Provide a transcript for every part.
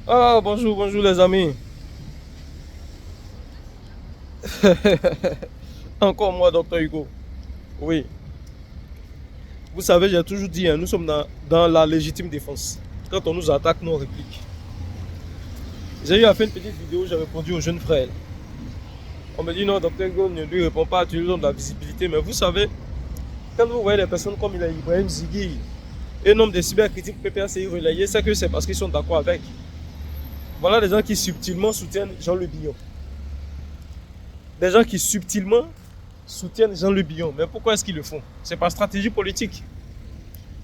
Ah, bonjour, bonjour les amis. Encore moi, docteur Hugo. Oui, vous savez, j'ai toujours dit, hein, nous sommes dans la légitime défense. Quand on nous attaque, nous on réplique. J'ai eu à faire une petite vidéo, j'ai répondu aux jeunes frères. On me dit non, docteur Hugo ne lui répond pas, tu lui donnes de la visibilité. Mais vous savez, quand vous voyez des personnes comme il a Ibrahim Zigui et nombre de cybercritiques PPACI relayés, c'est que c'est parce qu'ils sont d'accord avec. Voilà des gens qui subtilement soutiennent Jean-Luc Billon. Des gens qui subtilement soutiennent Jean-Luc Billon. Mais pourquoi est-ce qu'ils le font? C'est par stratégie politique.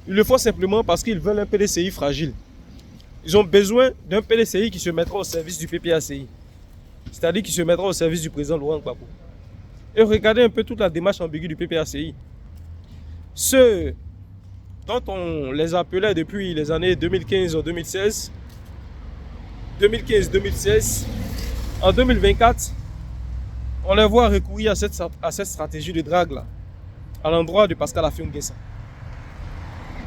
Ils le font simplement parce qu'ils veulent un PDCI fragile. Ils ont besoin d'un PDCI qui se mettra au service du PPACI. C'est-à-dire qui se mettra au service du président Laurent Gbagbo. Et regardez un peu toute la démarche ambiguë du PPACI. Ceux dont on les appelait depuis les années 2015-2016, 2015-2016, en 2024, on les voit recourir à cette stratégie de drague là, à l'endroit de Pascal Affi-N'Guessan.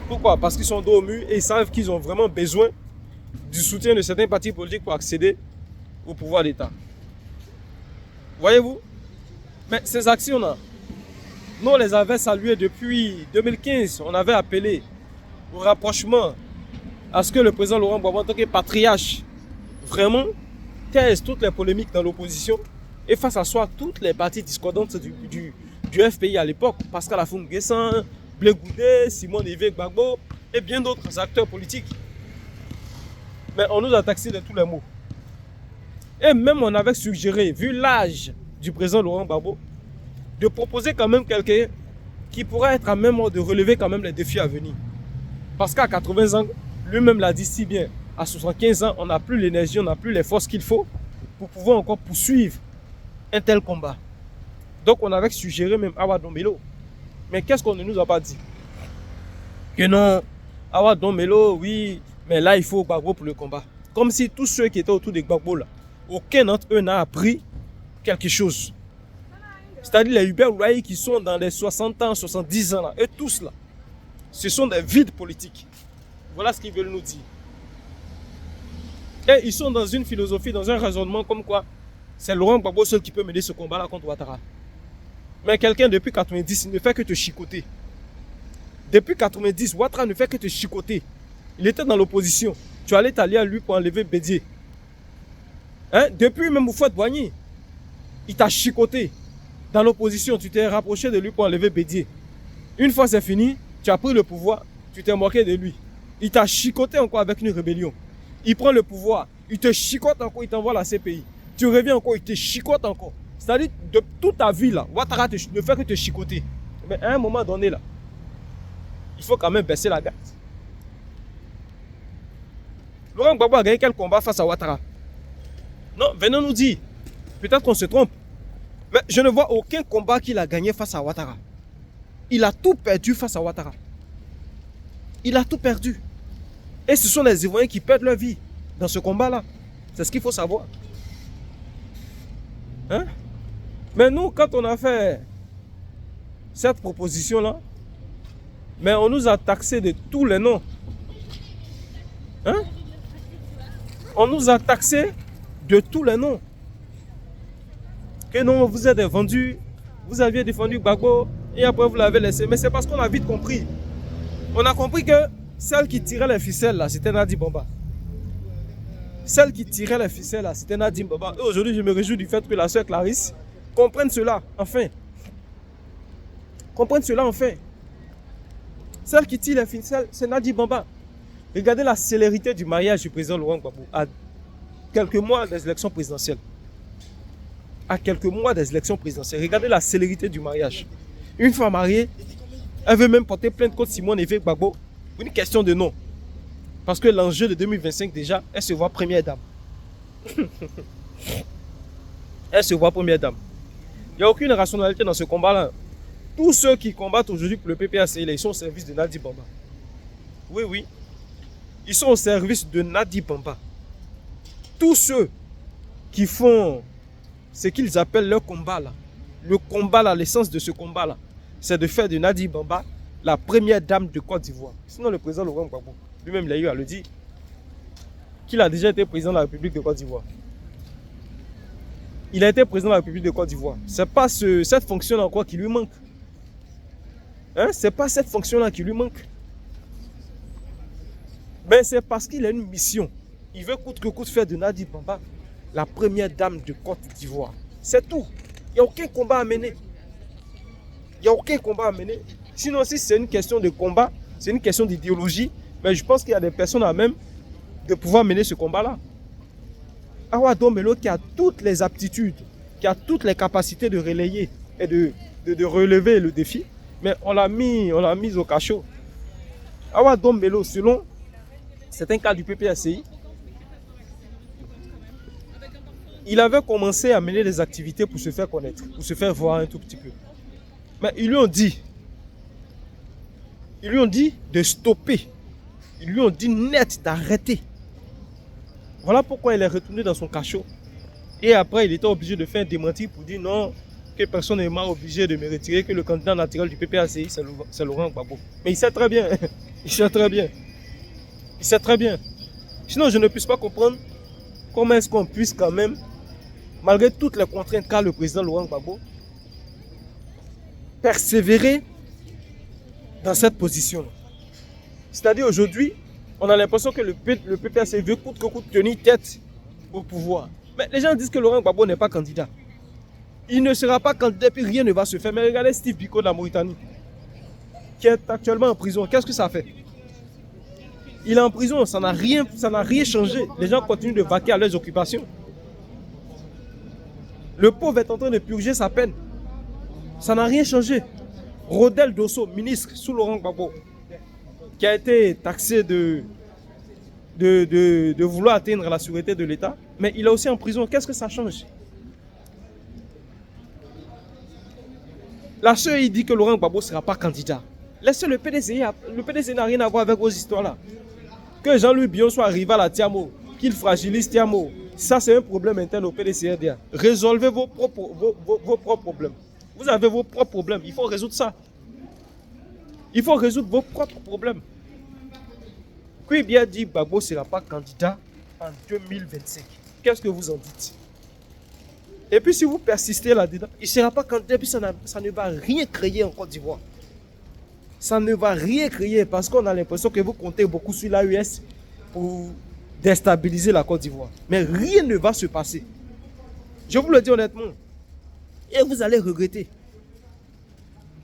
Pourquoi? Parce qu'ils sont dos au mur et ils savent qu'ils ont vraiment besoin du soutien de certains partis politiques pour accéder au pouvoir d'État. Voyez-vous? Mais ces actions-là, nous on les avait saluées depuis 2015. On avait appelé au rapprochement, à ce que le président Laurent Gbagbo, en tant que patriarche, vraiment taise toutes les polémiques dans l'opposition et fasse asseoir toutes les parties discordantes du FPI à l'époque. Pascal Affi-N'Guessan, Blé Goudé, Simon Yves Gbagbo et bien d'autres acteurs politiques. Mais on nous a taxé de tous les mots. Et même on avait suggéré, vu l'âge du président Laurent Gbagbo, de proposer quand même quelqu'un qui pourrait être à même de relever quand même les défis à venir. Parce qu'à 80 ans, lui-même l'a dit si bien, à 75 ans, on n'a plus l'énergie, on n'a plus les forces qu'il faut pour pouvoir encore poursuivre un tel combat. Donc on avait suggéré même Awa Dombelo. Mais qu'est-ce qu'on ne nous a pas dit? Que non, Awa Dombelo, oui, mais là il faut Gbagbo pour le combat. Comme si tous ceux qui étaient autour de Gbagbo là, aucun d'entre eux n'a appris quelque chose. C'est-à-dire les Hubert Ouahi qui sont dans les 60 ans, 70 ans là, et tous là, ce sont des vides politiques. Voilà ce qu'ils veulent nous dire. Et ils sont dans une philosophie, dans un raisonnement comme quoi c'est Laurent Gbagbo seul qui peut mener ce combat-là contre Ouattara. Mais quelqu'un depuis 90 ne fait que te chicoter. Depuis 90, Ouattara ne fait que te chicoter. Il était dans l'opposition. Tu allais t'allier à lui pour enlever Bédier. Hein? Depuis même Houphouët-Boigny, il t'a chicoté. Dans l'opposition, tu t'es rapproché de lui pour enlever Bédier. Une fois c'est fini, tu as pris le pouvoir, tu t'es moqué de lui. Il t'a chicoté encore avec une rébellion. Il prend le pouvoir, il te chicote encore, il t'envoie la CPI. Tu reviens encore, il te chicote encore. C'est-à-dire, de toute ta vie, là, Ouattara ne fait que te chicoter. Mais à un moment donné, là, il faut quand même baisser la garde. Laurent Gbagbo a gagné quel combat face à Ouattara? Non, venez nous dire. Peut-être qu'on se trompe. Mais je ne vois aucun combat qu'il a gagné face à Ouattara. Il a tout perdu face à Ouattara. Il a tout perdu. Et ce sont les Ivoiriens qui perdent leur vie dans ce combat-là. C'est ce qu'il faut savoir. Hein? Mais nous, quand on a fait cette proposition-là, mais on nous a taxé de tous les noms. Hein? On nous a taxé de tous les noms. Que non, vous êtes vendus, vous aviez défendu Gbagbo et après vous l'avez laissé. Mais c'est parce qu'on a vite compris. On a compris que celle qui tirait les ficelles là, c'était Nadi Bamba. Celle qui tirait les ficelles là, c'était Nadi Bamba. Et aujourd'hui, je me réjouis du fait que la sœur Clarisse comprenne cela, enfin. Comprenne cela, enfin. Celle qui tire les ficelles, c'est Nadi Bamba. Regardez la célérité du mariage du président Laurent Gbagbo à quelques mois des élections présidentielles. À quelques mois des élections présidentielles. Regardez la célérité du mariage. Une fois mariée, elle veut même porter plainte contre Simon Yves Gbagbo pour une question de nom. Parce que l'enjeu de 2025 déjà, elle se voit première dame. Elle se voit première dame. Il n'y a aucune rationalité dans ce combat-là. Tous ceux qui combattent aujourd'hui pour le PPACI, ils sont au service de Nadi Bamba. Oui, oui. Ils sont au service de Nadi Bamba. Tous ceux qui font ce qu'ils appellent leur combat là, le combat là, l'essence de ce combat là, c'est de faire de Nadi Bamba la première dame de Côte d'Ivoire. Sinon le président Laurent Gbagbo, lui-même il a eu à le dire. qu'il a déjà été président de la République de Côte d'Ivoire. Il a été président de la République de Côte d'Ivoire. Ce n'est pas cette fonction-là quoi qui lui manque. Hein? Ce n'est pas cette fonction-là qui lui manque. Mais c'est parce qu'il a une mission. Il veut coûte que coûte faire de Nadi Bamba la première dame de Côte d'Ivoire. C'est tout. Il n'y a aucun combat à mener. Il n'y a aucun combat à mener. Sinon, si c'est une question de combat, c'est une question d'idéologie, mais je pense qu'il y a des personnes à même de pouvoir mener ce combat-là. Awa Dombello qui a toutes les aptitudes, qui a toutes les capacités de relayer et de relever le défi, mais on l'a mis au cachot. Awa Dombello, selon certains cas du PPACI, il avait commencé à mener des activités pour se faire connaître, pour se faire voir un tout petit peu. Mais ils lui ont dit de stopper. Ils lui ont dit net d'arrêter. Voilà pourquoi il est retourné dans son cachot. Et après, il était obligé de faire un démenti pour dire non, que personne n'est pas obligé de me retirer, que le candidat naturel du PPACI, c'est Laurent Gbagbo. Mais il sait très bien. Il sait très bien. Il sait très bien. Sinon, je ne puisse pas comprendre comment est-ce qu'on puisse quand même, malgré toutes les contraintes qu'a le président Laurent Gbagbo, persévérer dans cette position. C'est-à-dire aujourd'hui, on a l'impression que le PPACI veut coûte que coûte tenir tête au pouvoir. Mais les gens disent que Laurent Gbagbo n'est pas candidat. Il ne sera pas candidat, puis rien ne va se faire. Mais regardez Steve Biko de la Mauritanie, qui est actuellement en prison. Qu'est-ce que ça fait? Il est en prison, ça n'a rien changé. Les gens continuent de vaquer à leurs occupations. Le pauvre est en train de purger sa peine. Ça n'a rien changé. Rodel Dosso, ministre sous Laurent Gbagbo, qui a été taxé de vouloir atteindre la sûreté de l'État, mais il est aussi en prison. Qu'est-ce que ça change? La seule, il dit que Laurent Gbagbo ne sera pas candidat. Laissez le PDC. Le PDC n'a rien à voir avec vos histoires-là. Que Jean-Louis Bion soit rival à Tiamo, qu'il fragilise Tiamo, ça c'est un problème interne au PDCRDA. Résolvez vos propres problèmes. Vous avez vos propres problèmes. Il faut résoudre ça. Il faut résoudre vos propres problèmes. Qui bien dit Gbagbo ne sera pas candidat en 2025. Qu'est-ce que vous en dites? Et puis si vous persistez là-dedans, il ne sera pas candidat, puis ça ne va rien créer en Côte d'Ivoire. Ça ne va rien créer parce qu'on a l'impression que vous comptez beaucoup sur l'AES pour déstabiliser la Côte d'Ivoire. Mais rien ne va se passer. Je vous le dis honnêtement. Et vous allez regretter.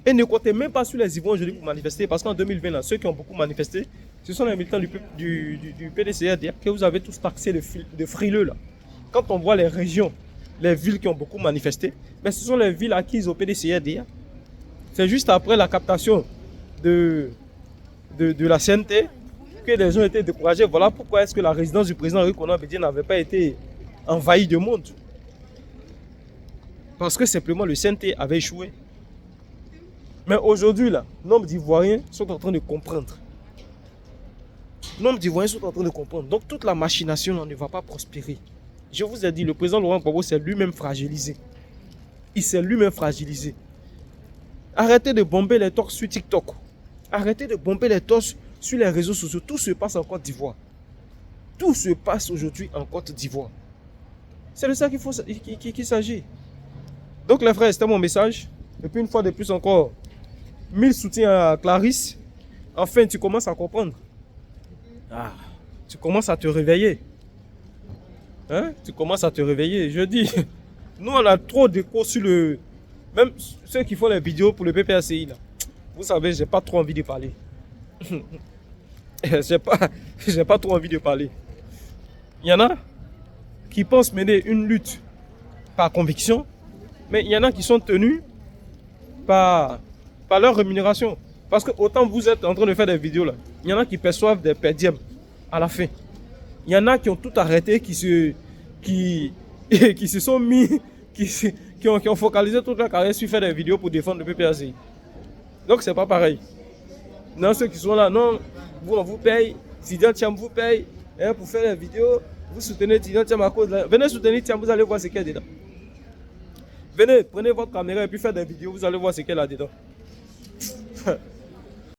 Et ne comptez même pas sur les Ivoiriens aujourd'hui pour manifester. Parce qu'en 2020, là, ceux qui ont beaucoup manifesté, ce sont les militants du PDCRDA que vous avez tous taxés de frileux. Là. Quand on voit les régions, les villes qui ont beaucoup manifesté, mais ce sont les villes acquises au PDCRDA. C'est juste après la captation de la CNT que les gens étaient découragés. Voilà pourquoi est-ce que la résidence du président Henri Konan Bédié n'avait pas été envahie de monde. Parce que simplement le CNT avait échoué. Mais aujourd'hui, là, nombre d'Ivoiriens sont en train de comprendre. Nombre d'Ivoiriens sont en train de comprendre. Donc toute la machination là, ne va pas prospérer. Je vous ai dit, le président Laurent Gbagbo s'est lui-même fragilisé. Il s'est lui-même fragilisé. Arrêtez de bomber les torches sur TikTok. Arrêtez de bomber les torches sur les réseaux sociaux. Tout se passe en Côte d'Ivoire. Tout se passe aujourd'hui en Côte d'Ivoire. C'est de ça qu'il s'agit. Donc les frères, c'était mon message. Et puis une fois de plus encore, 1000 soutiens à Clarisse. Enfin, tu commences à comprendre. Ah, tu commences à te réveiller. Hein? Tu commences à te réveiller. Je dis, nous on a trop de cours sur le... Même ceux qui font les vidéos pour le PPACI là. Vous savez, j'ai pas trop envie de parler. j'ai pas trop envie de parler. Il y en a qui pensent mener une lutte par conviction, mais il y en a qui sont tenus par leur rémunération. Parce que autant vous êtes en train de faire des vidéos là, il y en a qui perçoivent des perdièmes à la fin. Il y en a qui ont tout arrêté, qui se sont mis, qui ont focalisé toute leur carrière sur faire des vidéos pour défendre le PPACI. Donc c'est pas pareil. Non, ceux qui sont là, non, vous on vous paye, Tidiane Thiam vous paye, hein, pour faire des vidéos, vous soutenez Tidiane Thiam à cause de... Venez soutenir Thiam, vous allez voir ce qu'il y a dedans. Venez, prenez votre caméra et puis faites des vidéos, vous allez voir ce qu'il y a là-dedans.